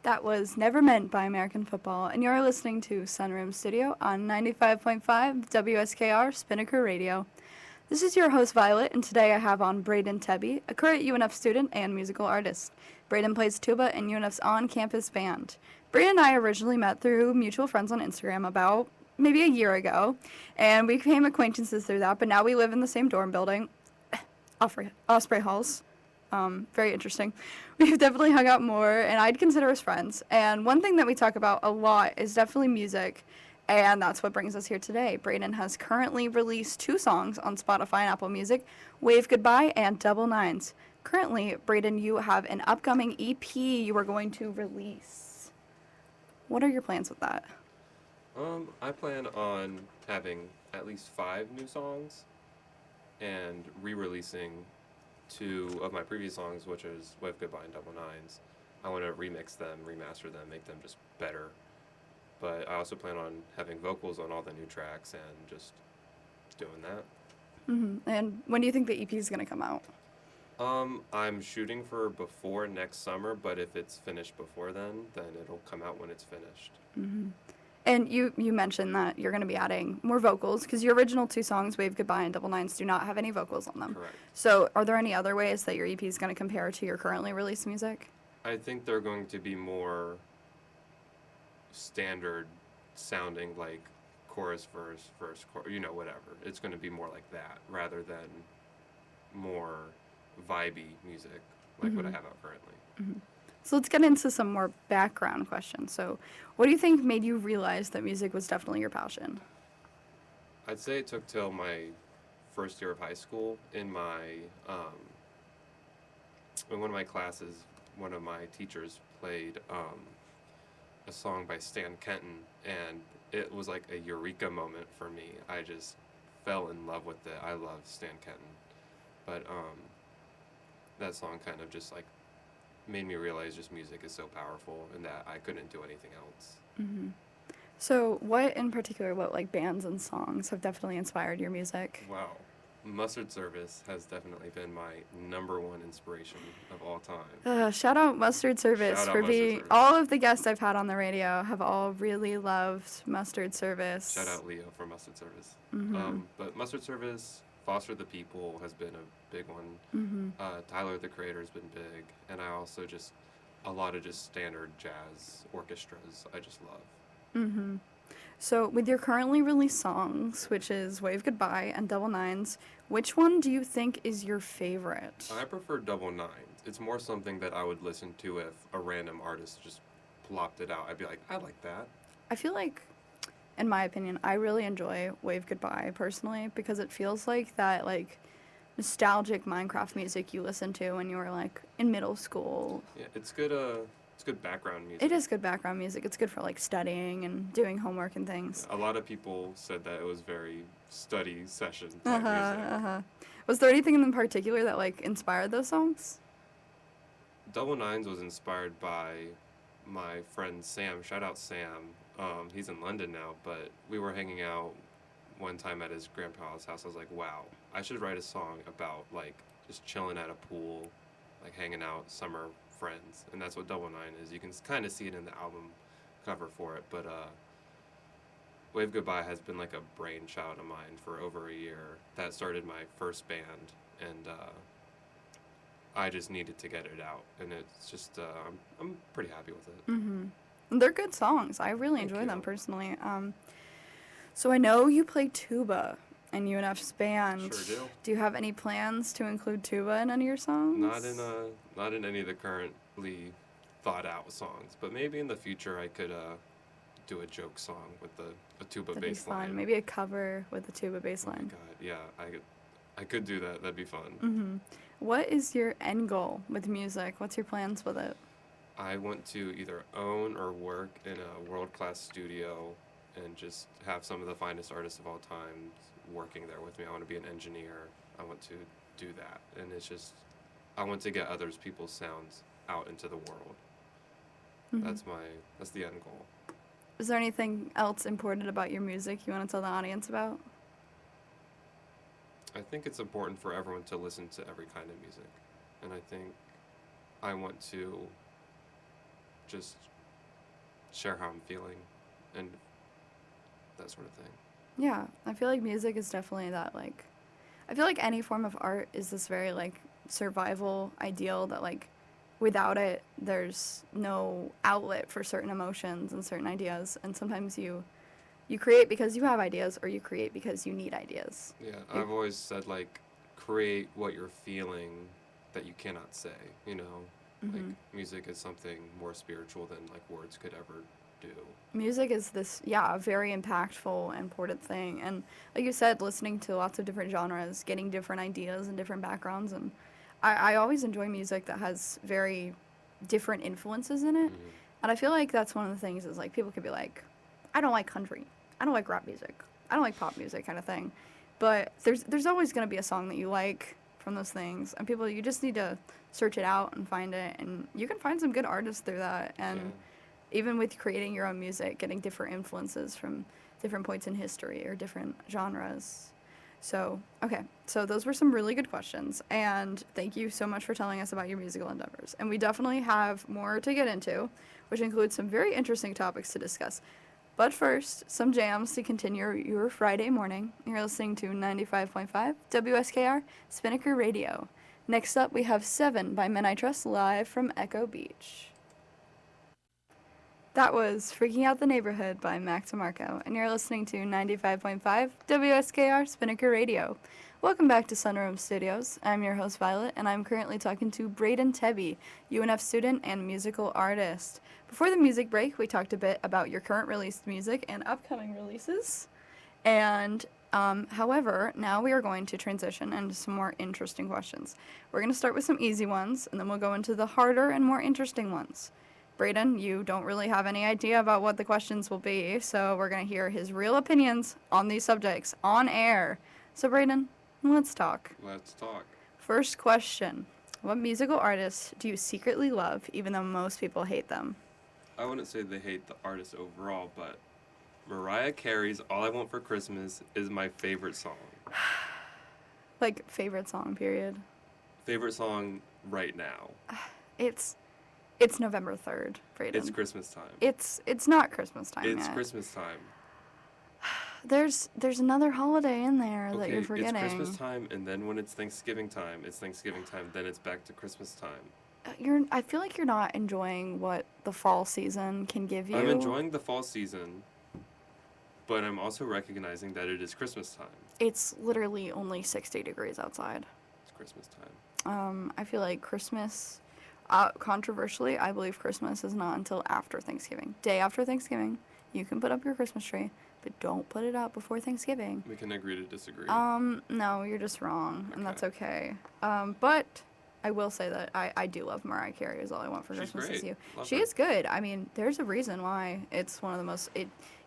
That was Never Meant by American Football, and you're listening to Sunroom Studio on 95.5 WSKR Spinnaker Radio. This is your host, Violet, and today I have on Brayden Tebbe, a current UNF student and musical artist. Brayden plays tuba in UNF's on-campus band. Brayden and I originally met through mutual friends on Instagram about maybe a year ago, and we became acquaintances through that, but now we live in the same dorm building, Osprey Halls. Very interesting. We've definitely hung out more, and I'd consider us friends. And one thing that we talk about a lot is definitely music, and that's what brings us here today. Brayden has currently released 2 songs on Spotify and Apple Music, Wave Goodbye and Double Nines. Currently, Brayden, you have an upcoming EP you are going to release. What are your plans with that? I plan on having at least 5 new songs and re-releasing 2 of my previous songs, which is Wave Goodbye and Double Nines. I want to remix them, remaster them, make them just better. But I also plan on having vocals on all the new tracks and just doing that. Mm-hmm. And when do you think the EP is going to come out? I'm shooting for before next summer, but if it's finished before then it'll come out when it's finished. Mm-hmm. And you mentioned that you're going to be adding more vocals because your original 2 songs, Wave Goodbye and Double Nines, do not have any vocals on them. Correct. So are there any other ways that your EP is going to compare to your currently released music? I think they're going to be more standard sounding, like chorus, verse, chorus, whatever. It's going to be more like that rather than more vibey music like what I have out currently. Mm-hmm. So let's get into some more background questions. So what do you think made you realize that music was definitely your passion? I'd say it took till my first year of high school. In one of my classes, one of my teachers played a song by Stan Kenton, and it was like a eureka moment for me. I just fell in love with it. I love Stan Kenton. But that song kind of just like made me realize just music is so powerful and that I couldn't do anything else. Mm-hmm. So what in particular, what like bands and songs have definitely inspired your music? Wow. Mustard Service has definitely been my #1 inspiration of all time. Shout out Mustard Service Shout out for Mustard being, Service. all of the guests I've had on the radio have all really loved Mustard Service. Shout out Leo for Mustard Service. Mm-hmm. But Mustard Service, Foster the People has been a big one. Mm-hmm. Tyler the Creator has been big. And I also just, a lot of just standard jazz orchestras I just love. Mm-hmm. So with your currently released songs, which is Wave Goodbye and Double Nines, which one do you think is your favorite? I prefer Double Nines. It's more something that I would listen to if a random artist just plopped it out. I'd be like, I like that. I feel like, in my opinion, I really enjoy Wave Goodbye personally because it feels like that like nostalgic Minecraft music you listen to when you were like in middle school. Yeah, it's good background music. It is good background music. It's good for like studying and doing homework and things. A lot of people said that it was very study session type music. Was there anything in particular that like inspired those songs? Double Nines was inspired by my friend Sam. Shout out Sam. He's in London now, but we were hanging out one time at his grandpa's house. I was like, wow, I should write a song about like just chilling at a pool, like hanging out, summer friends. And that's what Double Nine is. You can kind of see it in the album cover for it, but Wave Goodbye has been like a brainchild of mine for over a year. That started my first band, and I just needed to get it out, and it's just I'm pretty happy with it. Mm-hmm. They're good songs. I really Thank enjoy you. them personally. So I know you play tuba in UNF's band. Sure do. Do you have any plans to include tuba in any of your songs? Not in any of the currently thought out songs, but maybe in the future I could do a joke song with a tuba That'd bass be fun. line. Maybe a cover with a tuba bass Oh my line. God, yeah, I could do that. That'd be fun. Mm-hmm. What is your end goal with music? What's your plans with it? I want to either own or work in a world-class studio and just have some of the finest artists of all time working there with me. I want to be an engineer. I want to do that. And it's just, I want to get people's sounds out into the world. Mm-hmm. That's the end goal. Is there anything else important about your music you want to tell the audience about? I think it's important for everyone to listen to every kind of music. And I think I want to just share how I'm feeling and that sort of thing. Yeah, I feel like music is definitely that, like, I feel like any form of art is this very, like, survival ideal that, like, without it, there's no outlet for certain emotions and certain ideas. And sometimes you create because you have ideas, or you create because you need ideas. Yeah, I've always said, like, create what you're feeling that you cannot say, you know? Like, music is something more spiritual than, like, words could ever do. Music is this, yeah, very impactful and important thing. And like you said, listening to lots of different genres, getting different ideas and different backgrounds. And I always enjoy music that has very different influences in it. And I feel like that's one of the things is, like, people could be like, I don't like country. I don't like rap music. I don't like pop music, kind of thing. But there's always going to be a song that you like from those things. And people, you just need to search it out and find it. And you can find some good artists through that. And even with creating your own music, getting different influences from different points in history or different genres. So, okay. So those were some really good questions. And thank you so much for telling us about your musical endeavors. And we definitely have more to get into, which includes some very interesting topics to discuss. But first, some jams to continue your Friday morning. You're listening to 95.5 WSKR Spinnaker Radio. Next up, we have 7 by Men I Trust live from Echo Beach. That was Freaking Out the Neighborhood by Mac DeMarco, and you're listening to 95.5 WSKR Spinnaker Radio. Welcome back to Sunroom Studios. I'm your host, Violet, and I'm currently talking to Brayden Tebbe, UNF student and musical artist. Before the music break, we talked a bit about your current released music and upcoming releases. And, however, now we are going to transition into some more interesting questions. We're going to start with some easy ones, and then we'll go into the harder and more interesting ones. Brayden, you don't really have any idea about what the questions will be, so we're going to hear his real opinions on these subjects on air. So, Brayden, let's talk. Let's talk. First question. What musical artists do you secretly love, even though most people hate them? I wouldn't say they hate the artist overall, but Mariah Carey's All I Want for Christmas is my favorite song. Like, favorite song, period. Favorite song right now. It's November 3rd, Brayden. It's Christmas time. It's not Christmas time It's yet. Christmas time. There's another holiday in there that you're forgetting. It's Christmas time, and then when it's Thanksgiving time, then it's back to Christmas time. I feel like you're not enjoying what the fall season can give you. I'm enjoying the fall season, but I'm also recognizing that it is Christmas time. It's literally only 60 degrees outside. It's Christmas time. I feel like Christmas, controversially, I believe Christmas is not until after Thanksgiving. Day after Thanksgiving, you can put up your Christmas tree, but don't put it up before Thanksgiving. We can agree to disagree. No, you're just wrong, and that's okay. But I will say that I do love Mariah Carey is All I Want for She's Christmas great. Is You. Love She her. is good. I mean, there's a reason why it's one of the most,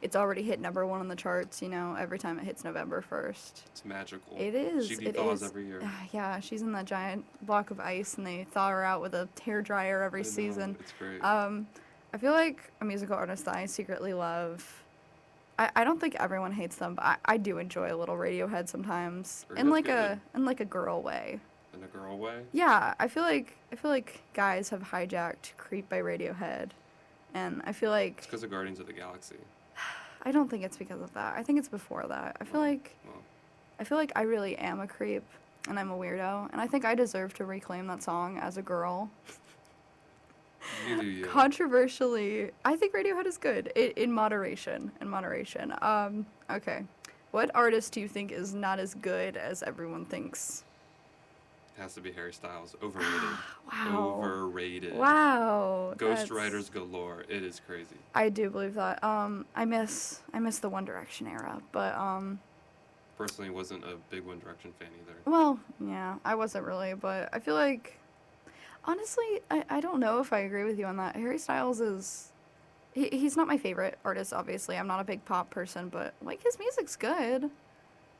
it's already hit number 1 on the charts, you know, every time it hits November 1st. It's magical. It is. She It thaws is. every year. Yeah, she's in that giant block of ice, and they thaw her out with a hairdryer every I know, season. It's great. I feel like a musical artist that I secretly love, I don't think everyone hates them, but I do enjoy a little Radiohead sometimes, in Radiohead's like good. in like a girl way. In a girl way? Yeah, I feel like guys have hijacked "Creep" by Radiohead, and I feel like It's because of Guardians of the Galaxy. I don't think it's because of that. I think it's before that. I feel like I really am a creep, and I'm a weirdo, and I think I deserve to reclaim that song as a girl. You do you. Controversially, I think Radiohead is good in moderation. Okay. What artist do you think is not as good as everyone thinks? It has to be Harry Styles. Overrated. Wow. Overrated. Wow. Ghostwriters galore. It is crazy. I do believe that. I miss the One Direction era, but Personally, wasn't a big One Direction fan either. well, yeah, I wasn't really, but I feel like honestly, I don't know if I agree with you on that. Harry Styles is he's not my favorite artist, obviously. I'm not a big pop person, but like his music's good.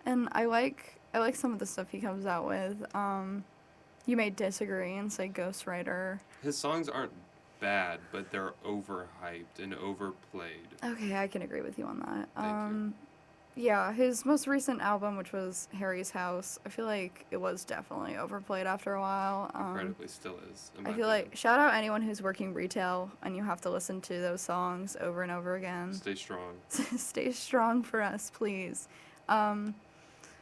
And I like some of the stuff he comes out with. You may disagree and say Ghostwriter. His songs aren't bad, but they're overhyped and overplayed. Okay, I can agree with you on that. Thank you. Yeah, his most recent album, which was Harry's House, I feel like it was definitely overplayed after a while. Incredibly still is. In my I feel opinion. like shout out anyone who's working retail and you have to listen to those songs over and over again. Stay strong. Stay strong for us, please. Um,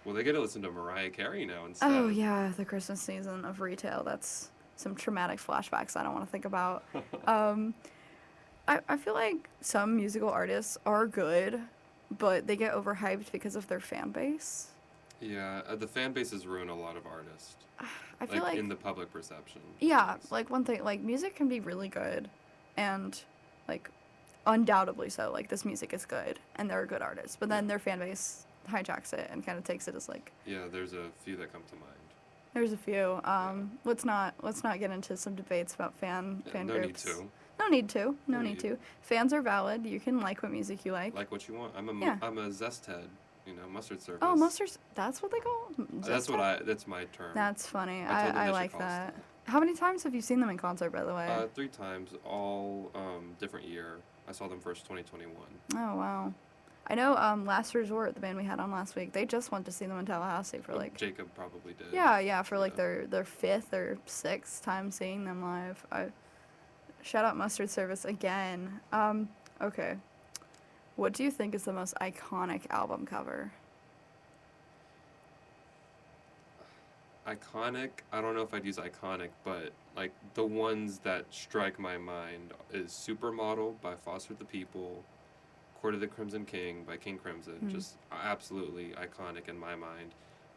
Well, they get to listen to Mariah Carey now instead. oh yeah, the Christmas season of retail. That's some traumatic flashbacks I don't want to think about. I feel like some musical artists are good, but they get overhyped because of their fan base. Yeah, the fan bases ruin a lot of artists. I feel like in the public perception. yeah, Yes. like one thing, like music can be really good, and like undoubtedly so. Like this music is good, and they're a good artist, but then their fan base hijacks it and kind of takes it as like Yeah, there's a few that come to mind. there's a few. Let's not get into some debates about fan No need groups. to. No need to. No No need need. to. Fans are valid. You can like what music you like. Like what you want. Yeah. I'm a zest head. Mustard service. Oh, mustard. That's what they call. That's what that's my term. That's funny. I told them they I should like call that. us How many times have you seen them in concert, by the way? 3 times, all different year. I saw them first 2021. Oh wow. I know Last Resort, the band we had on last week, they just went to see them in Tallahassee for like Jacob probably did. yeah, for like Yeah. their fifth or sixth time seeing them live. I shout out Mustard Service again. Okay. What do you think is the most iconic album cover? Iconic. I don't know if I'd use iconic, but like the ones that strike my mind is Supermodel by Foster the People, Court of the Crimson King by King Crimson, just absolutely iconic in my mind,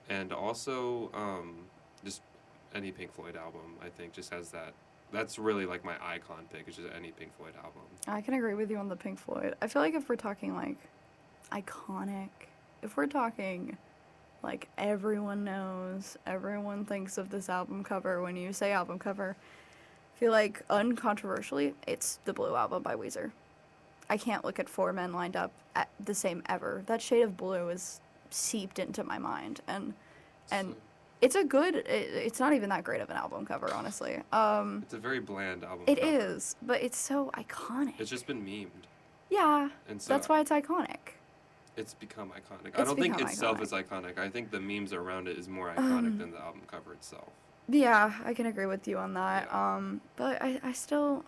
and also just any Pink Floyd album. I think just has that. That's really like my icon pick. Is just any Pink Floyd album. I can agree with you on the Pink Floyd. I feel like if we're talking like iconic, if we're talking like everyone knows, everyone thinks of this album cover when you say album cover, I feel like uncontroversially, it's the Blue Album by Weezer. I can't look at 4 men lined up at the same ever. That shade of blue is seeped into my mind, and So, it's a good. It's not even that great of an album cover, honestly. it's a very bland album. It cover. is, but it's so iconic. It's just been memed, Yeah, and so that's why it's iconic. it's become iconic. I It's don't think become itself iconic. is iconic. I think the memes around it is more iconic than the album cover itself. Yeah, I can agree with you on that. Yeah. But I still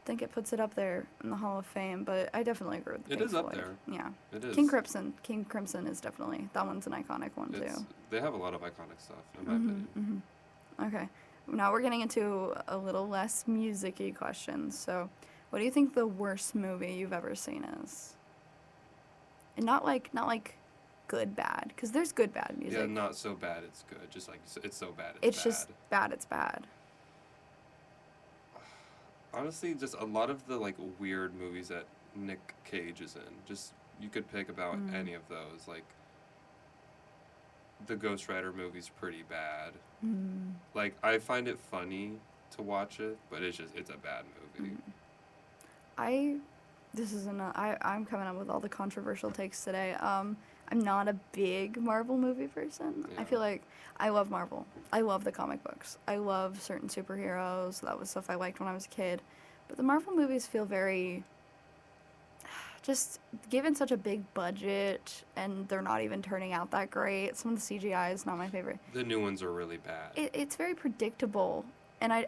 think it puts it up there in the Hall of Fame. But I definitely agree with It Pink is up Floyd. there. Yeah, It is. King Crimson is definitely that one's an iconic one too. They have a lot of iconic stuff, in my opinion. Okay, now we're getting into a little less music-y questions. So, what do you think the worst movie you've ever seen is? And not like good bad, because there's good bad music. Yeah, not so bad it's good. Just like it's so bad it's bad. just bad. It's bad. Honestly, just a lot of the like weird movies that Nick Cage is in. Just you could pick about any of those. Like the Ghost Rider movie's pretty bad. Like I find it funny to watch it, but it's a bad movie. I'm coming up with all the controversial takes today. I'm not a big Marvel movie person. I Yeah. feel like I love Marvel. I love the comic books. I love certain superheroes. That was stuff I liked when I was a kid. But the Marvel movies feel very just given such a big budget, and they're not even turning out that great. Some of the CGI is not my favorite. The new ones are really bad. It's very predictable, and I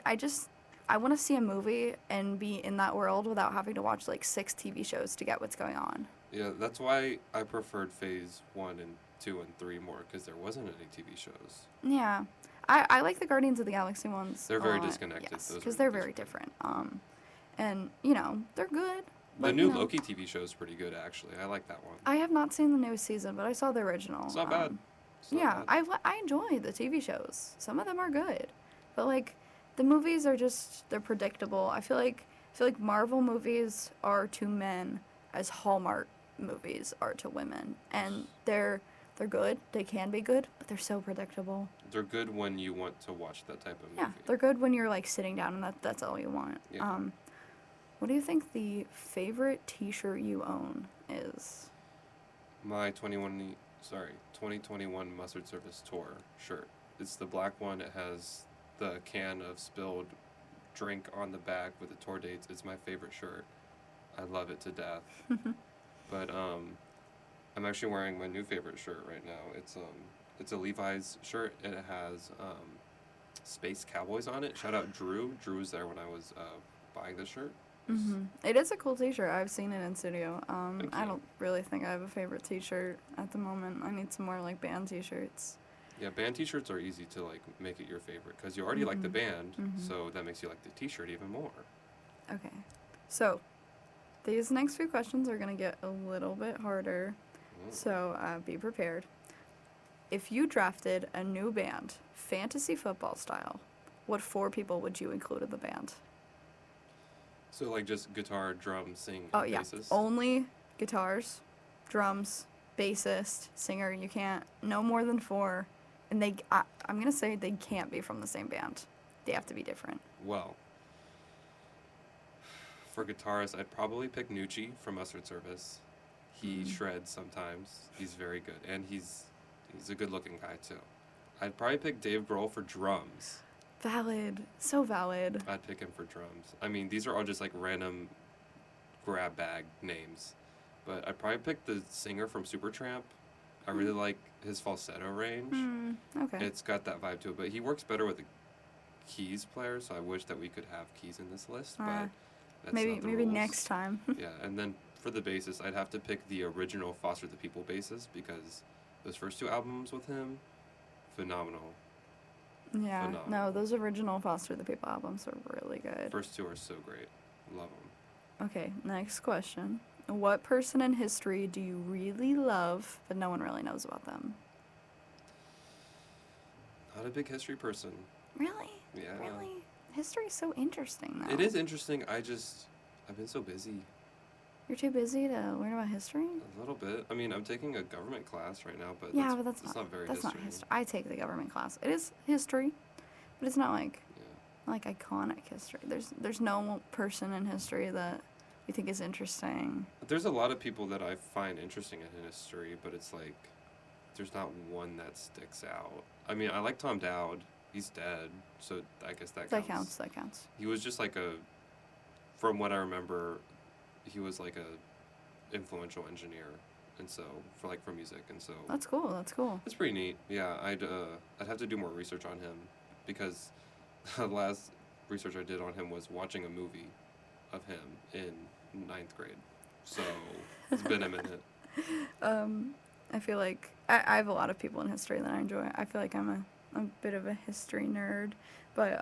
want to see a movie and be in that world without having to watch like 6 TV shows to get what's going on. Yeah, that's why I preferred Phase 1 and 2 and 3 more, because there wasn't any TV shows. Yeah, I like the Guardians of the Galaxy ones. They're a very lot, disconnected. Yes, Those because are they're very different. And they're good. The but, new you know, Loki TV show is pretty good, actually. I like that one. I have not seen the newest season, but I saw the original. It's not bad. It's not Yeah, bad. I enjoy the TV shows. Some of them are good, but like the movies are just they're predictable. I feel like Marvel movies are to men as Hallmark movies are to women, and they're good. They can be good, but they're so predictable. They're good when you want to watch that type of movie. Yeah, they're good when you're like sitting down and that's all you want. Yeah. What do you think the favorite T-shirt you own is? My 2021 Mustard Service Tour shirt. It's the black one. It has the can of spilled drink on the back with the tour dates. It's my favorite shirt. I love it to death. But I'm actually wearing my new favorite shirt right now. It's a Levi's shirt, and it has Space Cowboys on it. Shout out Drew. Drew was there when I was buying the shirt. It is a cool t-shirt. I've seen it in studio. Thank I you. don't really think I have a favorite t-shirt at the moment. I need some more like band t-shirts. Yeah, band t-shirts are easy to like make it your favorite because you already like the band, so that makes you like the t-shirt even more. Okay. So, these next few questions are going to get a little bit harder. So, be prepared. If you drafted a new band, fantasy football style, what 4 people would you include in the band? So like just guitar, drum, sing, Oh, and yeah. bassist? Only guitars, drums, bassist, singer. You can't, no more than 4. And I'm going to say they can't be from the same band. They have to be different. Well, for guitarist, I'd probably pick Nucci from Mustard Service. He shreds sometimes. He's very good, and he's a good-looking guy too. I'd probably pick Dave Grohl for drums. Valid. So valid. I'd pick him for drums. I mean, these are all just like random grab bag names, but I'd probably pick the singer from Supertramp. I really like his falsetto range. Okay. It's got that vibe to it, but he works better with the keys player, so I wish that we could have keys in this list, but that's maybe not the maybe rules. next time. Yeah, and then for the bassist, I'd have to pick the original Foster the People bassist because those first 2 albums with him, phenomenal. Yeah. No, Phenomenal. those original Foster the People albums are really good. First 2 are so great. Love them. Okay, next question. What person in history do you really love, but no one really knows about them? Not a big history person. Really? Yeah. Really? History is so interesting, though. It is interesting. I've been so busy. You're too busy to learn about history? A little bit. I mean, I'm taking a government class right now, but Yeah, that's, but that's not very that's history. not history. I take the government class. It is history, but it's not like Yeah. iconic history. There's no person in history that you think is interesting. There's a lot of people that I find interesting in history, but it's like there's not one that sticks out. I mean, I like Tom Dowd. He's dead, so I guess that counts. That counts. He was just like from what I remember, he was like a influential engineer, and so for music, and so That's cool. it's pretty neat. Yeah, I'd have to do more research on him because the last research I did on him was watching a movie of him in 9th grade. So it's been a minute. I feel like I have a lot of people in history that I enjoy. I feel like I'm a bit of a history nerd, but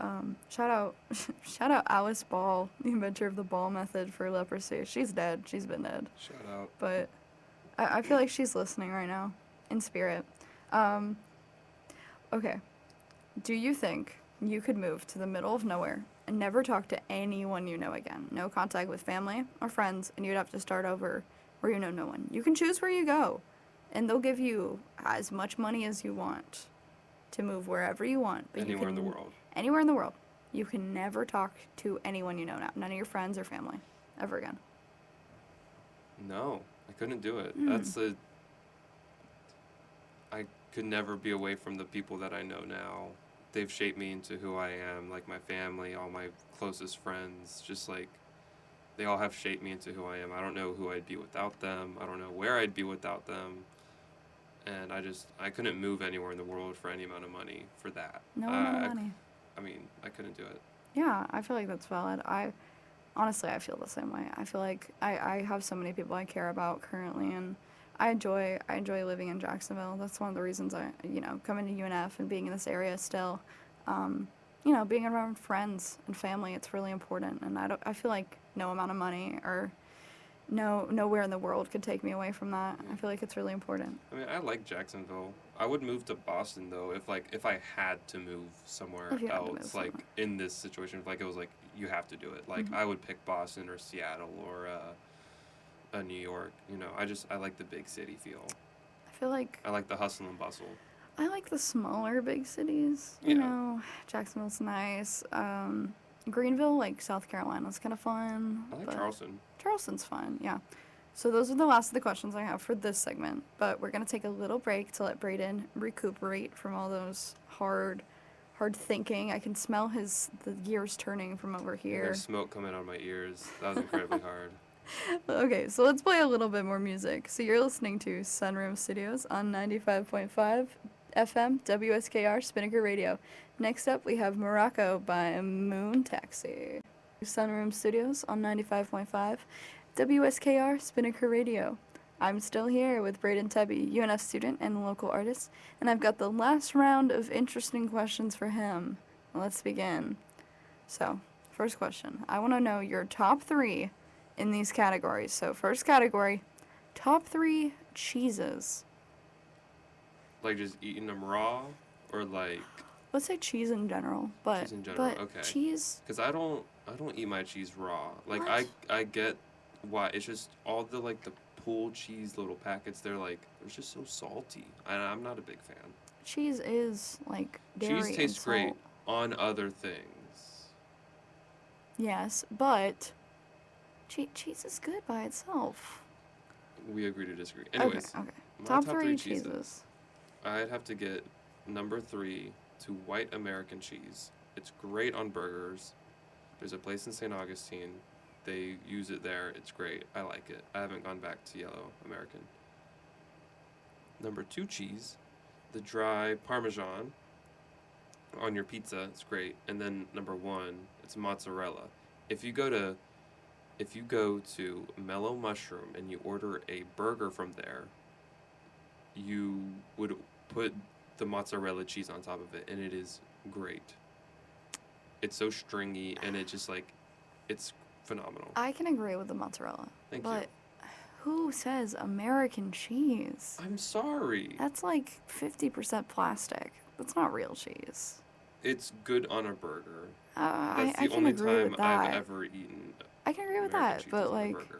shout out Alice Ball, the inventor of the Ball method for leprosy. She's dead. She's been dead. Shout out. But I feel like she's listening right now in spirit. Okay. Do you think you could move to the middle of nowhere and never talk to anyone you know again? No contact with family or friends, and you'd have to start over where you know no one. You can choose where you go, and they'll give you as much money as you want to move wherever you want. But Anywhere in the you can, world. Anywhere in the world. You can never talk to anyone you know now. None of your friends or family. Ever again. No, I couldn't do it. Hmm. I could never be away from the people that I know now. They've shaped me into who I am, like my family, all my closest friends, just like they all have shaped me into who I am. I don't know who I'd be without them. I don't know where I'd be without them. And I couldn't move anywhere in the world for any amount of money for that. No amount of money. I mean, I couldn't do it. Yeah, I feel like that's valid. Honestly, I feel the same way. I feel like I have so many people I care about currently, and I enjoy living in Jacksonville. That's one of the reasons coming to UNF and being in this area still. Being around friends and family, it's really important. And I feel like no amount of money or nowhere in the world could take me away from that. I feel like it's really important. I mean, I like Jacksonville. I would move to Boston though if I had to move somewhere If you had to move else, somewhere. like in this situation, if it was like you have to do it. Like I would pick Boston or Seattle or New York. I like the big city feel. I feel like I like the hustle and bustle. I like the smaller big cities. Yeah. Jacksonville's nice. Greenville, like South Carolina, is kind of fun. I like but Charleston. Charleston's fun, yeah. So those are the last of the questions I have for this segment. But we're going to take a little break to let Brayden recuperate from all those hard thinking. I can smell the gears turning from over here. There's smoke coming out of my ears. That was incredibly hard. Okay, so let's play a little bit more music. So you're listening to Sunroom Studios on 95.5 FM WSKR Spinnaker Radio. Next up, we have Morocco by Moon Taxi. Sunroom Studios on 95.5 WSKR Spinnaker Radio. I'm still here with Brayden Tebbe, UNF student and local artist, and I've got the last round of interesting questions for him. Let's begin. So, first question. I want to know your top 3 in these categories. So, first category, top 3 cheeses. Like just eating them raw, or like Let's say cheese in general, but cheese in general. but Okay. cheese. Because I don't eat my cheese raw. Like What? I get why. It's just all the like the pool cheese little packets. They're just so salty. I'm not a big fan. Cheese is like dairy Cheese tastes and great salt. on other things. Yes, but cheese is good by itself. We agree to disagree. Anyways, Okay. my Top 3 cheeses. I'd have to get number 3 to white American cheese. It's great on burgers. There's a place in St. Augustine. They use it there. It's great. I like it. I haven't gone back to yellow American. Number 2 cheese, the dry Parmesan on your pizza. It's great. And then number 1, it's mozzarella. If you go to Mellow Mushroom and you order a burger from there, you would put the mozzarella cheese on top of it, and it is great. It's so stringy, and it's phenomenal. I can agree with the mozzarella. Thank but you. who says American cheese? I'm sorry. That's like 50% plastic. That's not real cheese. It's good on a burger. I That's the can only agree time with that. I've ever eaten I can agree with American that, cheese but on a like burger.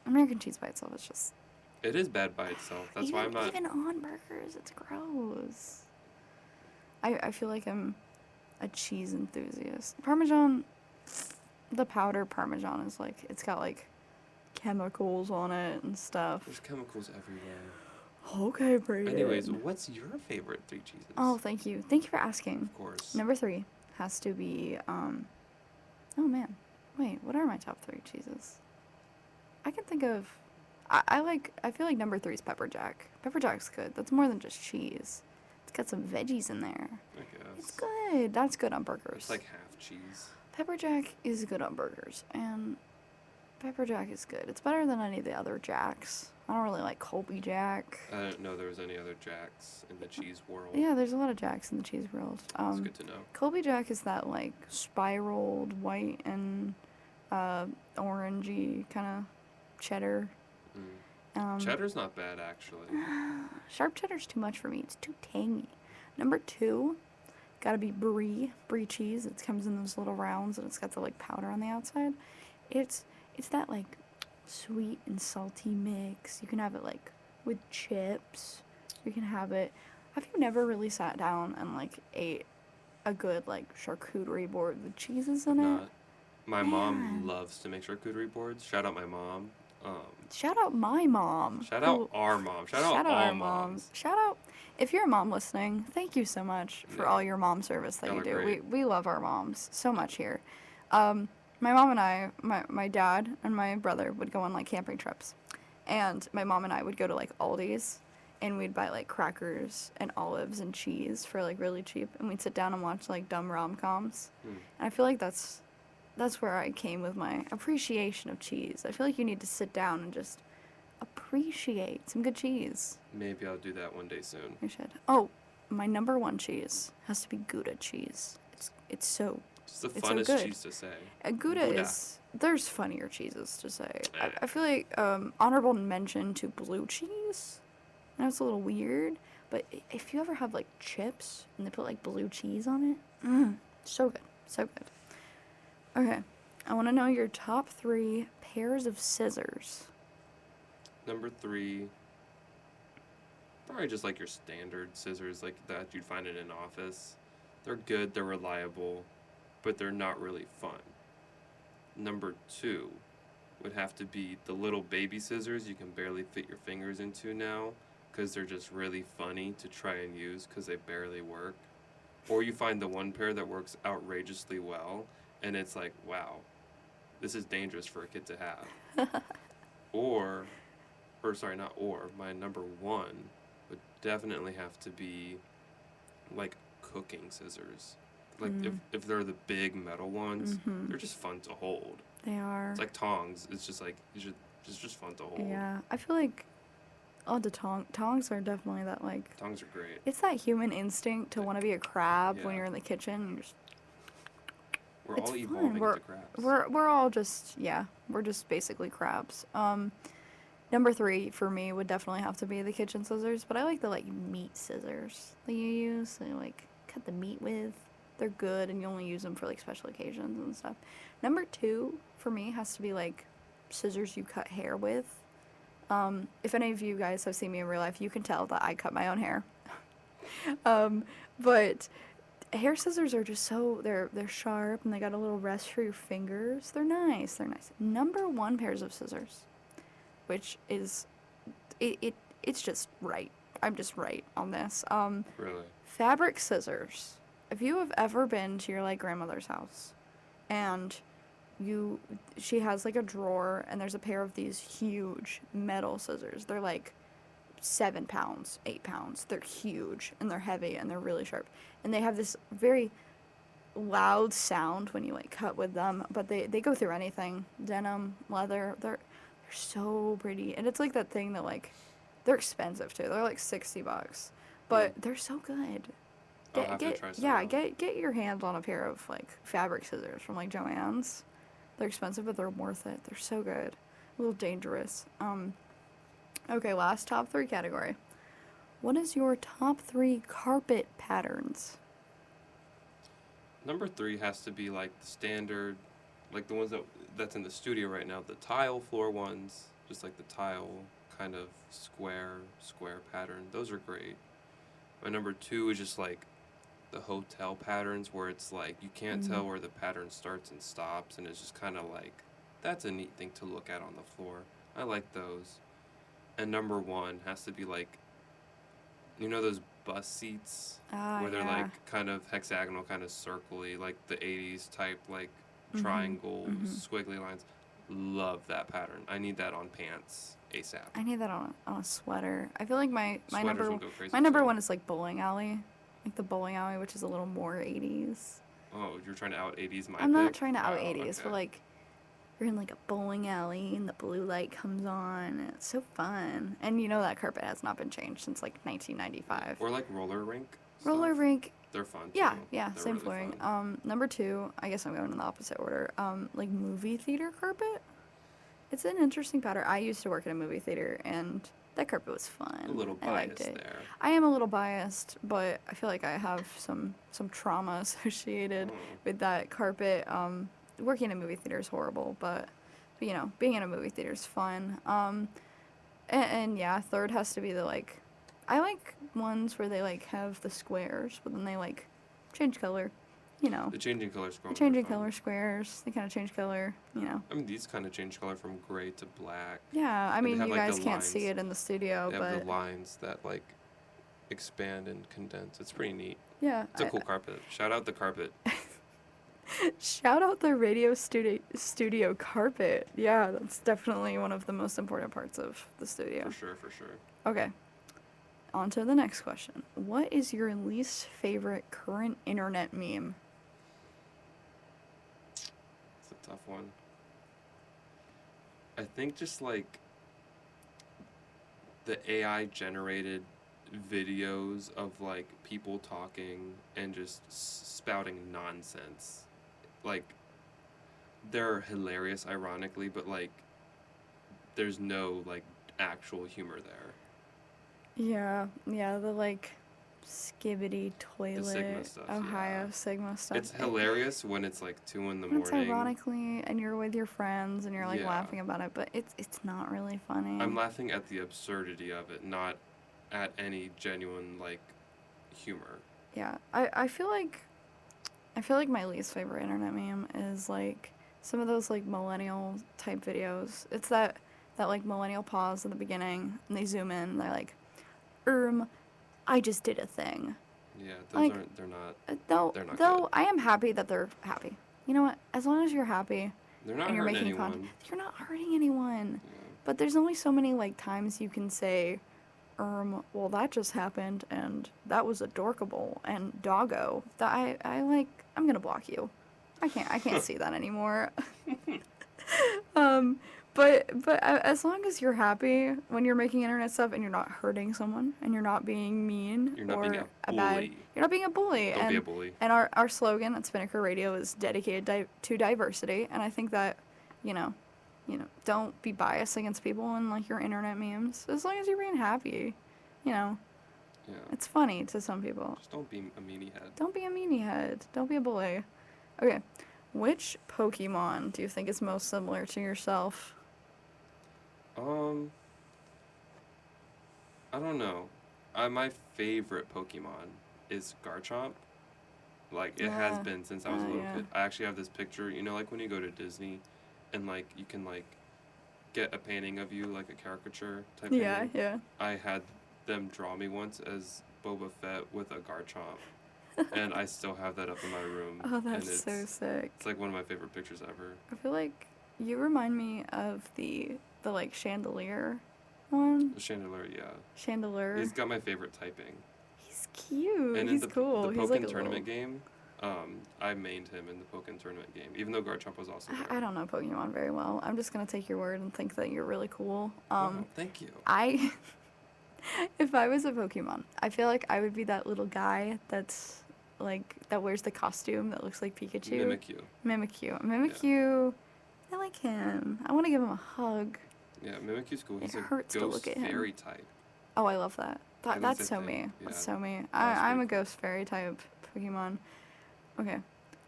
American cheese by itself is just It is bad by itself. That's why I'm not. even on burgers. It's gross. I feel like I'm a cheese enthusiast. Parmesan, the powder Parmesan is like it's got like chemicals on it and stuff. There's chemicals everywhere. Okay, Brayden. Anyways, what's your favorite 3 cheeses? Oh, thank you. Thank you for asking. Of course. Number 3 has to be oh man. Wait, what are my top 3 cheeses? I can think of I feel like number 3 is pepper jack. Pepper jack's good. That's more than just cheese. It's got some veggies in there. I guess. It's good. That's good on burgers. It's like half cheese. Pepper jack is good on burgers, and pepper jack is good. It's better than any of the other jacks. I don't really like Colby Jack. I didn't know there was any other Jacks in the cheese world. Yeah, there's a lot of jacks in the cheese world. That's good to know. Colby Jack is that like spiraled white and orangey kind of cheddar. Cheddar's not bad, actually. Sharp cheddar's too much for me. It's too tangy. Number 2, gotta be brie cheese. It comes in those little rounds and it's got the like powder on the outside. It's that like sweet and salty mix. You can have it like with chips. You can have it. Have you never really sat down and like ate a good like charcuterie board with cheeses in it? Not. My mom Man. loves to make charcuterie boards. Shout out my mom. Shout out my mom. Shout out our mom. Shout out all our moms. Shout out, if you're a mom listening, thank you so much for Yeah. all your mom service that Y'all you are do. great. We love our moms so much here. My mom and I, my dad and my brother would go on like camping trips. And my mom and I would go to like Aldi's and we'd buy like crackers and olives and cheese for like really cheap. And we'd sit down and watch like dumb rom-coms. And I feel like that's where I came with my appreciation of cheese. I feel like you need to sit down and just appreciate some good cheese. Maybe I'll do that one day soon. You should. Oh, my number 1 cheese has to be Gouda cheese. It's so It's the It's so funnest good. cheese to say. Gouda is. There's funnier cheeses to say. I feel like honorable mention to blue cheese. I know it's a little weird, but if you ever have like chips and they put like blue cheese on it, so good, so good. Okay, I want to know your top 3 pairs of scissors. Number 3, probably just like your standard scissors, like that you'd find in an office. They're good, they're reliable, but they're not really fun. Number 2 would have to be the little baby scissors you can barely fit your fingers into now because they're just really funny to try and use because they barely work. Or you find the one pair that works outrageously well, and it's like, wow, this is dangerous for a kid to have. or sorry, not or, my number one would definitely have to be like cooking scissors. Like if they're the big metal ones, they're just fun to hold. They are. It's like tongs. It's just like it's just fun to hold. Yeah, I feel like the tongs are definitely that like. Tongs are great. It's that human instinct to want to be a crab when Yeah. you're in the kitchen. And just, We're it's all fun. evolving into crabs. We're all just we're just basically crabs. Number 3 for me would definitely have to be the kitchen scissors, but I like the like meat scissors that you use to like cut the meat with. They're good, and you only use them for like special occasions and stuff. Number 2 for me has to be like scissors you cut hair with. If any of you guys have seen me in real life, you can tell that I cut my own hair. But hair scissors are just so they're sharp, and they got a little rest for your fingers. They're nice. They're nice. Number 1 pairs of scissors, which is it's just right. I'm just right on this. Really? Fabric scissors. If you have ever been to your like grandmother's house, and she has like a drawer, and there's a pair of these huge metal scissors. They're like 7 pounds, 8 pounds. They're huge, and they're heavy, and they're really sharp. And they have this very loud sound when you like cut with them, but they go through anything. Denim, leather, they're so pretty. And it's like that thing that like, they're expensive too. They're like $60, but they're so good. I'll have to try some out. Get your hands on a pair of like fabric scissors from like Joann's. They're expensive, but they're worth it. They're so good. A little dangerous. Okay, last top 3 category. What is your top 3 carpet patterns? Number 3 has to be like the standard, like the ones that's in the studio right now, the tile floor ones, just like the tile kind of square pattern. Those are great. My number 2 is just like the hotel patterns, where it's like you can't tell where the pattern starts and stops, and it's just kind of like, that's a neat thing to look at on the floor. I like those. And number 1 has to be like, you know those bus seats where they're like kind of hexagonal, kind of circly, like the 80s type, like triangles, squiggly lines. Love that pattern. I need that on pants ASAP. I need that on a sweater. I feel like my Sweaters number will go crazy my number too. 1 is like bowling alley, like the bowling alley, which is a little more 80s. Oh, you're trying to out 80s my I'm not pick? trying to out Wow, 80s, okay. but like you're in like a bowling alley and the blue light comes on, and it's so fun. And you know that carpet has not been changed since like 1995. Or like roller rink Roller stuff. rink. They're fun Yeah, too. yeah, They're same really flooring. fun. Number 2, I guess I'm going in the opposite order. Like movie theater carpet. It's an interesting pattern. I used to work at a movie theater, and that carpet was fun. A little I liked biased it. there. I am a little biased, but I feel like I have some trauma associated with that carpet. Working in a movie theater is horrible, but you know, being in a movie theater is fun. And yeah, 3rd has to be the like, I like ones where they like have the squares, but then they like change color. You know, The changing color squares. are changing fun. color squares. They kind of change color. You know. I mean, these kind of change color from gray to black. Yeah, I And they mean, have, you like, guys the can't see lines. it in the studio, They have but the lines that like expand and condense. It's pretty neat. yeah. It's a cool carpet. Shout out the carpet. Shout out the radio studio carpet. Yeah, that's definitely one of the most important parts of the studio. For sure, for sure. Okay. On to the next question. What is your least favorite current internet meme? It's a tough one. I think just like the AI generated videos of like people talking and just spouting nonsense. Like, they're hilarious, ironically, but like there's no like actual humor there. Yeah, the like skibbity toilet Sigma stuff, Ohio yeah. Sigma stuff. It's hilarious when it's like 2 in the It's morning. ironically, and you're with your friends and you're like Yeah. laughing about it, but it's not really funny. I'm laughing at the absurdity of it, not at any genuine like humor. Yeah, I feel like my least favorite internet meme is like some of those like millennial type videos. It's that like millennial pause at the beginning, and they zoom in. And they're like, I just did a thing. Yeah, those Like, aren't. They're not. Though They're not though good. I am happy that they're happy. You know what? As long as you're happy, They're not and you're hurting making anyone. content. You're not hurting anyone. Yeah. But there's only so many like times you can say, well, that just happened, and that was adorkable, and doggo. That I'm gonna block you. I can't see that anymore. But as long as you're happy when you're making internet stuff and you're not hurting someone and you're not being mean You're not being a bad, bully. you're not being a bully. Don't be a bully. And our slogan at Spinnaker Radio is dedicated to diversity, and I think that, you know, don't be biased against people in like your internet memes. As long as you're being happy, Yeah. it's funny to some people. Just don't be a meanie head. Don't be a meanie head. Don't be a bully. Okay, which Pokemon do you think is most similar to yourself? I don't know. My favorite Pokemon is Garchomp. Like, it has been since I was a little yeah. kid. I actually have this picture, like when you go to Disney and, like, you can, like, get a painting of you, like a caricature type painting. Yeah. I had them draw me once as Boba Fett with a Garchomp. And I still have that up in my room. Oh, and that's so sick. It's, like, one of my favorite pictures ever. I feel like you remind me of the like chandelier one. The Chandelier, yeah. Chandelier. He's got my favorite typing. He's cute. And He's in the, cool. the He's Pokken like a tournament little... game, I mained him in the Pokken tournament game, even though Garchomp was also there. I don't know Pokemon very well. I'm just gonna take your word and think that you're really cool. Oh, thank you. If I was a Pokemon, I feel like I would be that little guy that's like that wears the costume that looks like Pikachu. Mimikyu. I like him. I want to give him a hug. Yeah, Mimikyu's cool. He's It a hurts to ghost look at him. fairy type. Oh, I love that. That That's is a so thing. me. Yeah. That's so me. That's I'm a pretty ghost fairy type Pokemon. Okay.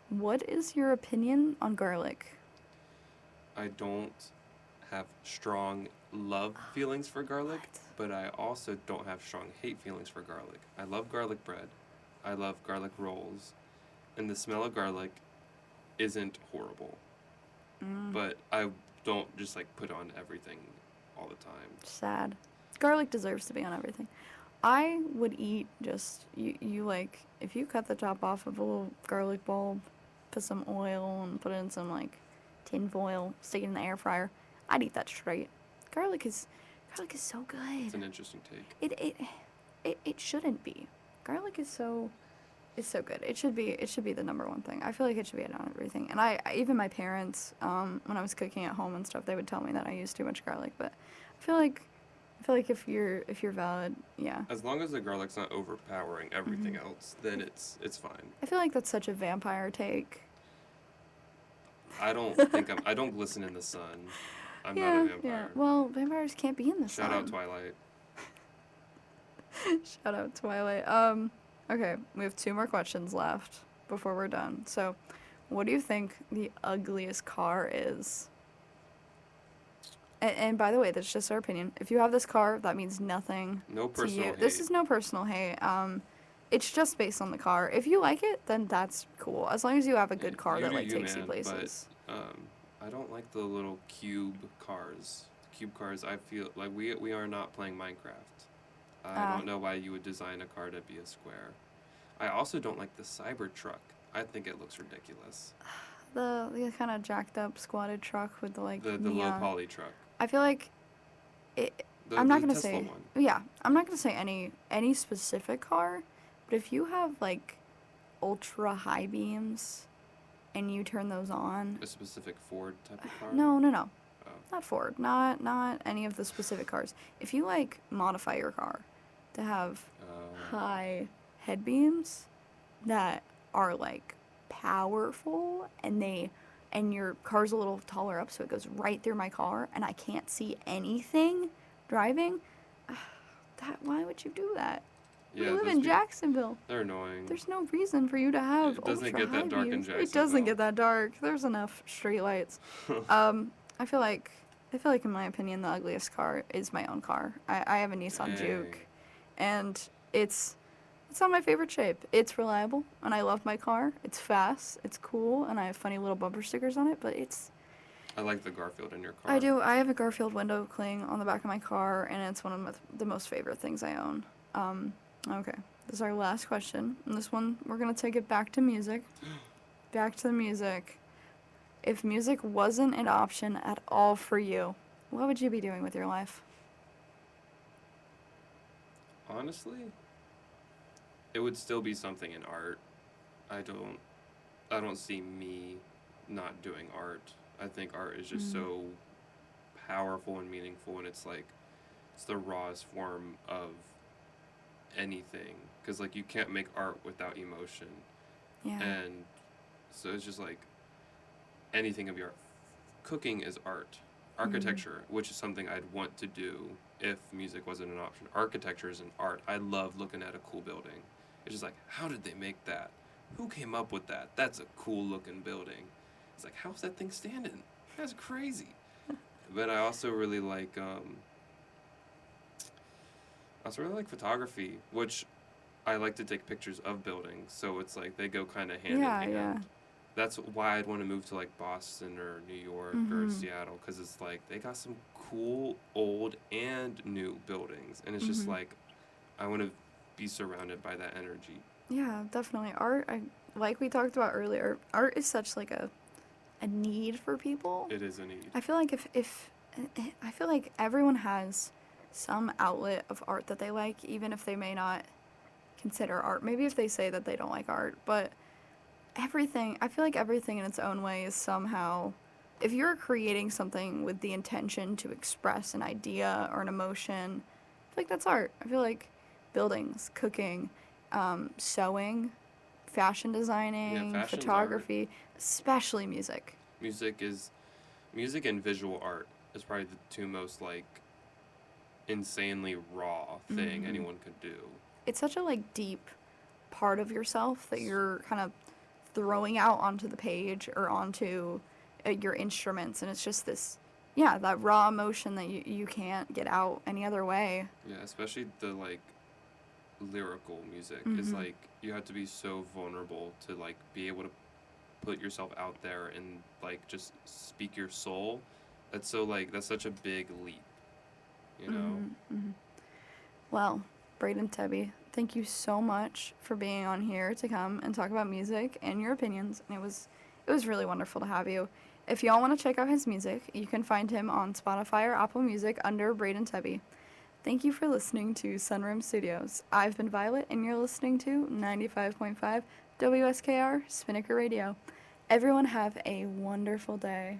What is your opinion on garlic? I don't have strong love feelings for garlic, but I also don't have strong hate feelings for garlic. I love garlic bread. I love garlic rolls. And the smell of garlic isn't horrible. But I don't just like put on everything all the time. Sad. Garlic deserves to be on everything. I would eat just you like if you cut the top off of a little garlic bulb, put some oil and put it in some like tin foil, stick it in the air fryer. I'd eat that straight. Garlic is so good. It's an interesting take. It shouldn't be. Garlic is so good. It should be the number one thing. I feel like it should be on everything. And I even my parents, when I was cooking at home and stuff, they would tell me that I used too much garlic. But I feel like if you're valid, yeah. As long as the garlic's not overpowering everything else, then it's fine. I feel like that's such a vampire take. I don't glisten in the sun. I'm not a vampire. Yeah. Well, vampires can't be in the sun. Shout out Twilight. Shout out Twilight. Okay, we have 2 more questions left before we're done. So, what do you think the ugliest car is? And by the way, that's just our opinion. If you have this car, that means nothing No to personal you. hate. This is no personal hate. It's just based on the car. If you like it, then that's cool. As long as you have a good car You that do like you, takes you man, places. But I don't like the little cube cars. Cube cars, I feel like we are not playing Minecraft. I don't know why you would design a car to be a square. I also don't like the Cybertruck. I think it looks ridiculous. The kind of jacked up squatted truck with the like The neon. low poly truck. I feel like it. The, I'm not the gonna Tesla say. one. Yeah, I'm not gonna say any specific car, but if you have like ultra high beams, and you turn those on. A specific Ford type of car. No. Oh. Not Ford. Not any of the specific cars. If you like modify your car to have high head beams that are like powerful and your car's a little taller up so it goes right through my car and I can't see anything driving, why would you do that? Yeah, We live those in people- Jacksonville. They're annoying. There's no reason for you to have It doesn't ultra get that high dark in beams. It doesn't Jacksonville. get that dark. There's enough street lights. I feel like in my opinion the ugliest car is my own car. I have a Nissan Juke, and it's not my favorite shape. It's reliable and I love my car. It's fast, it's cool, and I have funny little bumper stickers on it, but it's I like the Garfield in your car. I do. I have a Garfield window cling on the back of my car, and it's one of the most favorite things I own. Okay, this is our last question. And this one, we're going to take it back to music. Back to the music. if music wasn't an option at all for you, what would you be doing with your life? Honestly, it would still be something in art. I don't I don't see me not doing art. I think art is just Mm. so powerful and meaningful, and it's the rawest form of anything, cuz like you can't make art without emotion. Yeah. And so it's just like anything can be art. Cooking is art. Mm. Architecture, which is something I'd want to do if music wasn't an option. Architecture is an art. I love looking at a cool building. It's just like, how did they make that? Who came up with that? That's a cool looking building. It's like, how's that thing standing? That's crazy. But I also really like photography, which I like to take pictures of buildings. So it's like they go kind of hand in Yeah, hand. yeah. That's why I'd want to move to like Boston or New York or Mhm. Seattle, because it's like they got some cool old and new buildings, and it's just Mhm. like I want to be surrounded by that energy. Yeah, definitely. Art, like we talked about earlier, art is such like a need for people. It is a need. I feel like if I feel like everyone has some outlet of art that they like, even if they may not consider art. Maybe if they say that they don't like art, but I feel like everything in its own way is somehow, if you're creating something with the intention to express an idea or an emotion, I feel like that's art. I feel like buildings, cooking, sewing, fashion Yeah, designing, fashion's art. photography, especially music. Music is music and visual art is probably the two most like insanely raw thing Hmm. anyone could do. It's such a like deep part of yourself that you're kind of throwing out onto the page or onto your instruments, and it's just this, yeah, that raw emotion that you can't get out any other way. Yeah, especially the like lyrical music is Hmm. like you have to be so vulnerable to like be able to put yourself out there and like just speak your soul. That's such a big leap, you know. Hmm. Hmm. Well, Brayden Tebbe, thank you so much for being on here to come and talk about music and your opinions. And it was really wonderful to have you. If y'all want to check out his music, you can find him on Spotify or Apple Music under Brayden Tebbe. Thank you for listening to Sunroom Studios. I've been Violet, and you're listening to 95.5 WSKR Spinnaker Radio. Everyone have a wonderful day.